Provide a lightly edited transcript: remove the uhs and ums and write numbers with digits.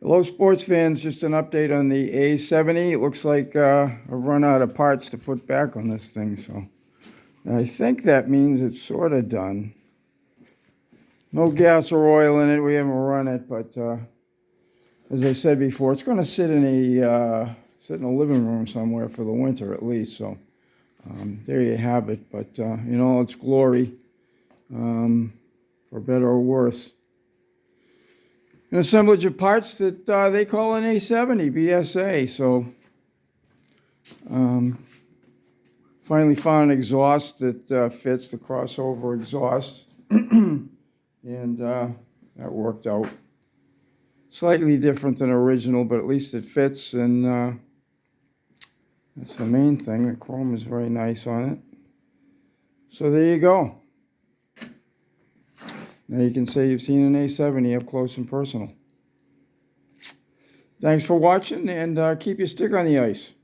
Hello, sports fans. Just an update on the A70. It looks like I've run out of parts to put back on this thing, so I think that means it's sort of done. No gas or oil in it. We haven't run it, but as I said before, it's going to sit in a living room somewhere for the winter at least. So there you have it. But in all its glory, for better or worse. An assemblage of parts that they call an A70 BSA. So finally found an exhaust that fits the crossover exhaust, and that worked out. Slightly different than original, but at least it fits, and that's the main thing. The chrome is very nice on it. So there you go. Now you can say you've seen an A70 up close and personal. Thanks for watching, and keep your stick on the ice.